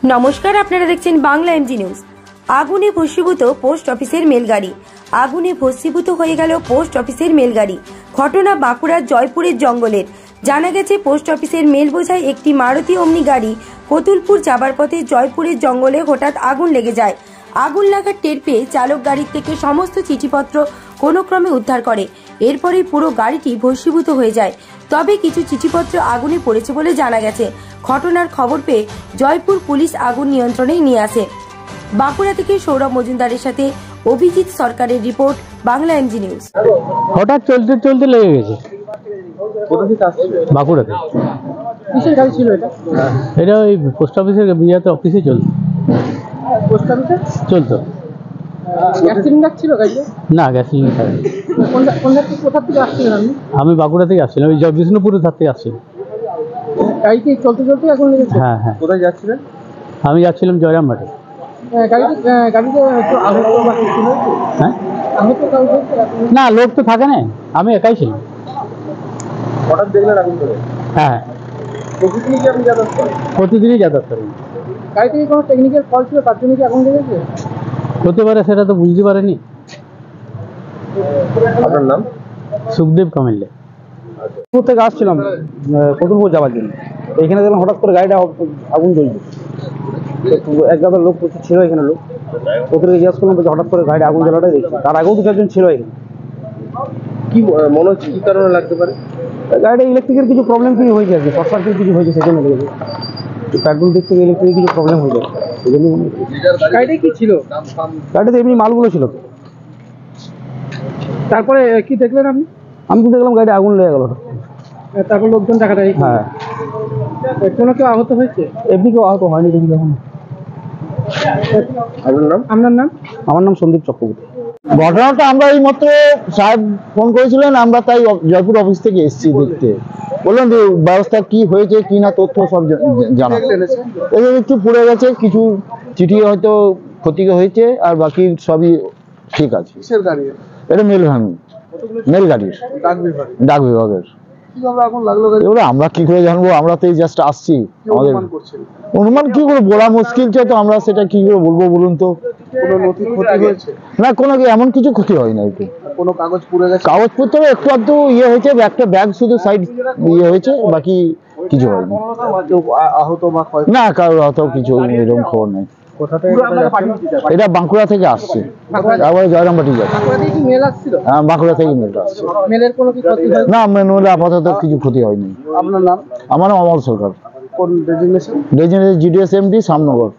নমস্কার, আপনারা দেখছেন বাংলা এমজি নিউজ। আগুনে ভস্মীভূত পোস্ট অফিসের মেলগাড়ি। আগুনে ভস্মীভূত হয়ে গেল পোস্ট অফিসের মেলগাড়ি। ঘটনা বাঁকুড়ার জয়পুরের জঙ্গলের। জানা গেছে, পোস্ট অফিসের মেল বোঝাই একটি মারুতি ওমনি গাড়ি কতুলপুর যাবার পথে জয়পুরের জঙ্গলে হঠাৎ আগুন লেগে যায়। আগুন লাগার টের পেয়ে চালক গাড়ির থেকে সমস্ত চিঠিপত্র কোনো ক্রমে উদ্ধার করে। এরপরেই পুরো গাড়িটি ভস্মীভূত হয়ে যায়। তবে কিছু চিঠিপত্র আগুনে পড়েছে বলে জানা গেছে। ঘটনার খবর পেয়ে জয়পুর পুলিশ আগুন নিয়ন্ত্রণে নিয়ে আসে। বাঁকুড়া থেকে সৌরভ মজুমদারের সাথে অভিজিৎ সরকারের রিপোর্ট, বাংলা এমজি নিউজ। হঠাৎ চলতে চলতে লেগে গেছে। বাঁকুড়াতে কিসের গাড়ি ছিল এটা? এটা ওই পোস্ট অফিসের বিয়াতে অফিসে চলতো। পোস্ট অফিসে চলতো গ্যাস সিলিন্ডার ছিল গাড়িতে? না, গ্যাস সিলিন্ডার। কোথা থেকে আসছিলেন আপনি? আমি বাঁকুড়া থেকে আসছিলাম, ওই বিষ্ণুপুরের ধার থেকে আসছিলাম। গাড়িতে চলতে চলতে এখন লেগেছে? হ্যাঁ হ্যাঁ। কোথায় যাচ্ছিলেন? আমি যাচ্ছিলাম জয়রামবাটে। গাড়িতে একটু আহত বা কিছু হয়েছে? হ্যাঁ, আহত কাউকে? না, লোক তো থাকে না, আমি একাই ছিলাম। হঠাৎ দেখলেন আগুন ধরে? হ্যাঁ, প্রতিদিনই কি আপনি যাতায়াত করেন? প্রতিদিনই যাতায়াত করি। গাড়িতে কি কোনো টেকনিক্যাল ফল্ট ছিল, তার জন্য কি আগুন লেগেছে? হতে পারে, সেটা তো বুঝতে পারেনি। আপনার নাম? সুখদেব কামিল্লে। পুর থেকে আসছিলাম কতুলপুর যাওয়ার জন্য। এইখানে দেখলাম হঠাৎ করে গাড়িটা আগুন জ্বলছে। এক গাদার লোক প্রচুর ছিল এখানে, লোক ওদেরকে জিজ্ঞাসা করলাম, বলছে হঠাৎ করে গাড়িটা আগুন জ্বালাটাই দেখছি। তার আগেও দু চারজন ছিল এখানে। কি মনে হচ্ছে কি কারণে লাগতে পারে? গাড়িটা ইলেকট্রিকের কিছু প্রবলেম কি হয়েছে আর কি, শর্ট সার্কিট কিছু হয়েছে, সেজন্য লেগেছে। পেট্রোল দিক থেকে ইলেকট্রিকের কিছু প্রবলেম হয়ে যায়, সেই জন্য। গাড়িটা কি ছিল? গাড়িতে এমনি মালগুলো ছিল। তারপরে কি দেখলেন আপনি? আমি তো দেখলাম গাড়ি আগুন লেগে গেল। তারপর লোকজন টাকাটা? হ্যাঁ। কোনো কেউ আহত হয়েছে? এমনি কেউ আহত হয়নি দেখি এখন। আপনার নাম? আপনার নাম? আমার নাম সন্দীপ চক্রবর্তী। ঘটনাটা আমরা এই মাত্র সাহেব ফোন করেছিলেন, আমরা তাই জয়পুর অফিস থেকে এসেছি দেখতে। বললেন যে ব্যবস্থা কি হয়েছে কি না, তথ্য সব জানা। এই একটু পড়ে গেছে, কিছু চিঠি হয়তো ক্ষতি হয়েছে, আর বাকি সবই ঠিক আছে। কিসের গাড়ি? এটা মেল গাড়ির, ডাক বিভাগের। কিভাবে আগুন লাগলো গাড়ি? এবারে আমরা কি করে জানবো, আমরা তো এই জাস্ট আসছি। আমাদের অনুমান কি করে বলা মুশকিল, তো আমরা সেটা কি করে বলবো বলুন তো। কোনো নথি ক্ষতি হয়েছে? না, কোনো এমন কিছু ক্ষতি হয় না। কোনো কাগজ পুড়ে গেছে? কাগজপত্র একটু আধটু ইয়ে হয়েছে, একটা ব্যাগ শুধু সাইড ইয়ে হয়েছে, বাকি কিছু হয়নি। কেউ আহত বা ক্ষয়? না, কারোর হয়তো কিছু এরকম খবর নেই। কোথা থেকে? এটা বাঁকুড়া থেকে আসছে, তারপরে জয়রামবাটি যাচ্ছে। বাঁকুড়া থেকে কি মেল আসছিল? হ্যাঁ, বাঁকুড়া থেকে মেলটা আসছে। মেলের কোনো কি ক্ষতি হয়েছে? না, মেনুলে আপাতত কিছু ক্ষতি হয়নি। আপনার নাম? আমার নাম অমল সরকার, কোন ডেজিগনেশন? GDS MD, Shyamnagar.